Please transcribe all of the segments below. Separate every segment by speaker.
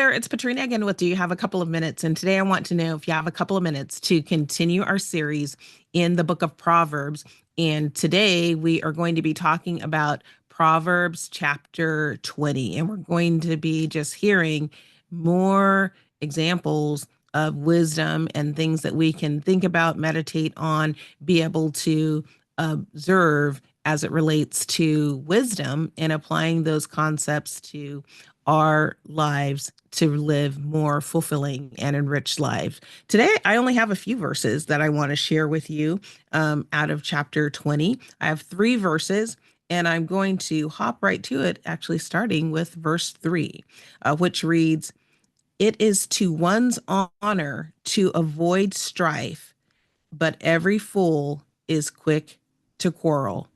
Speaker 1: there, it's Patrina again with Do You Have a Couple of Minutes? And today I want to know if you have a couple of minutes to continue our series in the book of Proverbs. And today we are going to be talking about Proverbs chapter 20. And we're going to be just hearing more examples of wisdom and things that we can think about, meditate on, be able to observe as it relates to wisdom and applying those concepts to our lives to live more fulfilling and enriched lives. Today, I only have a few verses that I want to share with you out of chapter 20. I have 3 verses, and I'm going to hop right to it, actually starting with verse 3, which reads, "It is to one's honor to avoid strife, but every fool is quick to quarrel."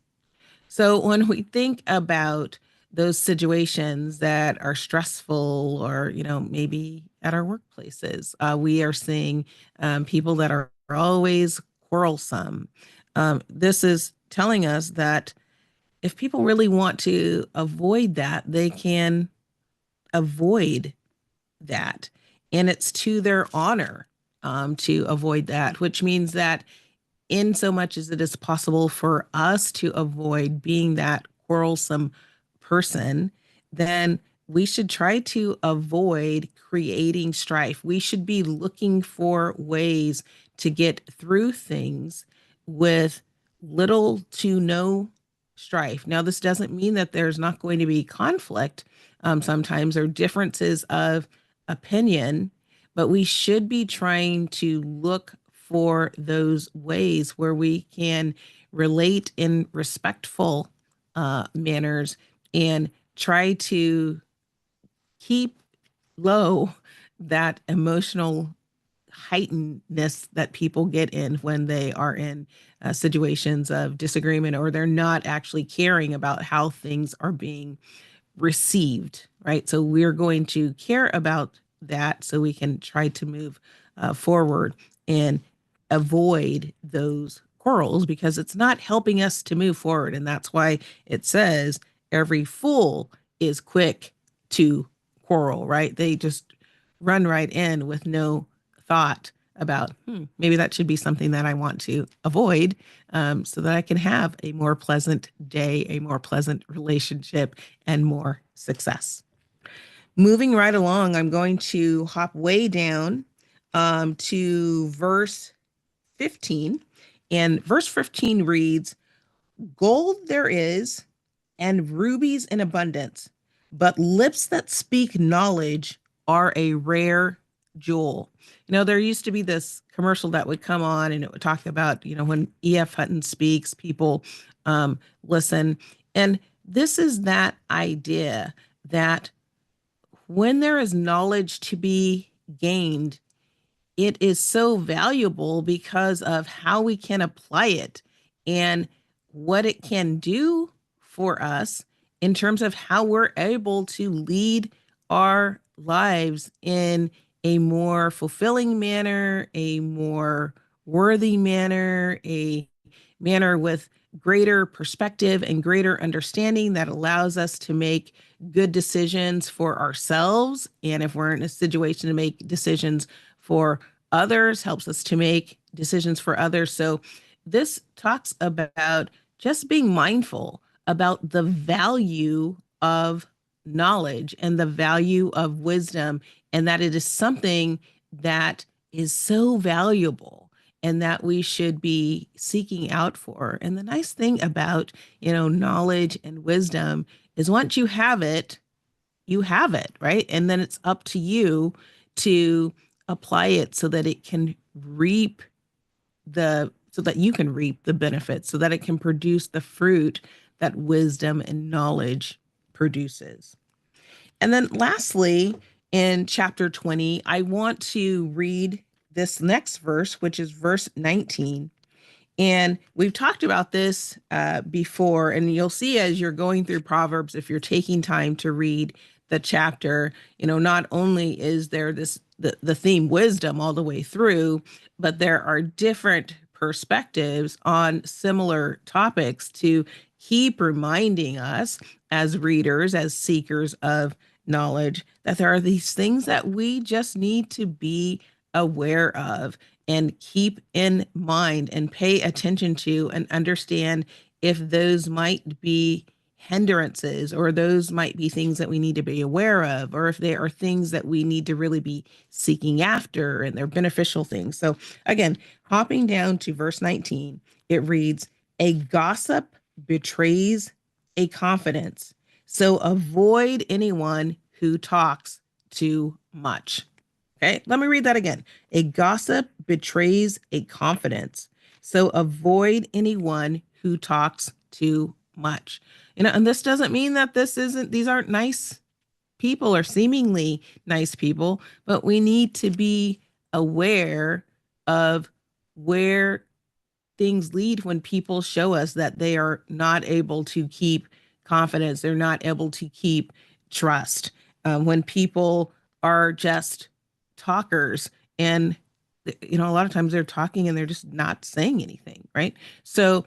Speaker 1: So when we think about those situations that are stressful or, maybe at our workplaces, we are seeing people that are always quarrelsome. This is telling us that if people really want to avoid that, they can avoid that. And it's to their honor to avoid that, which means that in so much as it is possible for us to avoid being that quarrelsome person, then we should try to avoid creating strife. We should be looking for ways to get through things with little to no strife. Now, this doesn't mean that there's not going to be conflict. Sometimes there are differences of opinion, but we should be trying to look for those ways where we can relate in respectful manners and try to keep low that emotional heightenedness that people get in when they are in situations of disagreement or they're not actually caring about how things are being received, right? So we're going to care about that so we can try to move forward and avoid those quarrels because it's not helping us to move forward. And that's why it says every fool is quick to quarrel, right? They just run right in with no thought about, maybe that should be something that I want to avoid so that I can have a more pleasant day, a more pleasant relationship, and more success. Moving right along, I'm going to hop way down to verse 15. And verse 15 reads, "Gold there is and rubies in abundance, but lips that speak knowledge are a rare jewel." There used to be this commercial that would come on and it would talk about, when E.F. Hutton speaks, people listen. And this is that idea that when there is knowledge to be gained, it is so valuable because of how we can apply it and what it can do for us in terms of how we're able to lead our lives in a more fulfilling manner, a more worthy manner, a manner with greater perspective and greater understanding that allows us to make good decisions for ourselves. And if we're in a situation to make decisions for others, helps us to make decisions for others. So this talks about just being mindful about the value of knowledge and the value of wisdom, and that it is something that is so valuable and that we should be seeking out for. And the nice thing about, knowledge and wisdom is once you have it, right? And then it's up to you to apply it so that it can reap so that you can reap the benefits, so that it can produce the fruit that wisdom and knowledge produces. And then lastly, in chapter 20, I want to read this next verse, which is verse 19. And we've talked about this before, and you'll see as you're going through Proverbs, if you're taking time to read the chapter, not only is there the theme wisdom all the way through, but there are different perspectives on similar topics to keep reminding us as readers, as seekers of knowledge, that there are these things that we just need to be aware of and keep in mind and pay attention to and understand if those might be hindrances or those might be things that we need to be aware of, or if there are things that we need to really be seeking after and they're beneficial things. So, again, hopping down to verse 19, it reads, "A gossip betrays a confidence. So avoid anyone who talks too much." Okay, let me read that again. A gossip betrays a confidence. So avoid anyone who talks too much. And this doesn't mean that these aren't nice people or seemingly nice people, but we need to be aware of where things lead when people show us that they are not able to keep confidence, they're not able to keep trust. When people are just talkers and a lot of times they're talking and they're just not saying anything, right? So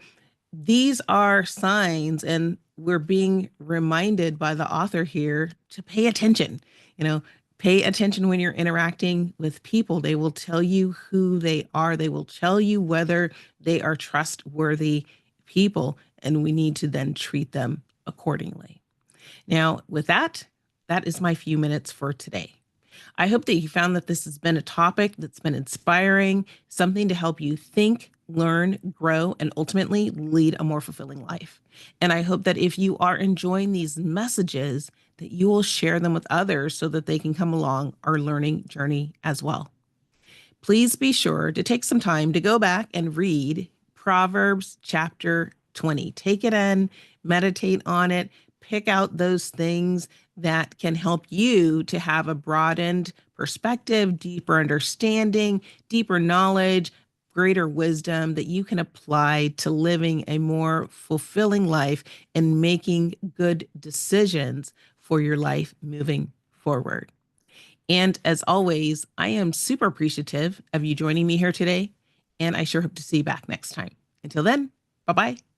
Speaker 1: these are signs, and we're being reminded by the author here to pay attention. You know, pay attention when you're interacting with people. They will tell you who they are, they will tell you whether they are trustworthy people, and we need to then treat them accordingly. Now, with that, that is my few minutes for today. I hope that you found that this has been a topic that's been inspiring, something to help you think, learn, grow, and ultimately lead a more fulfilling life. And I hope that if you are enjoying these messages, that you will share them with others so that they can come along our learning journey as well. Please be sure to take some time to go back and read Proverbs chapter 20. Take it in, meditate on it, pick out those things that can help you to have a broadened perspective, deeper understanding, deeper knowledge, greater wisdom that you can apply to living a more fulfilling life and making good decisions for your life moving forward. And as always, I am super appreciative of you joining me here today, and I sure hope to see you back next time. Until then, bye bye.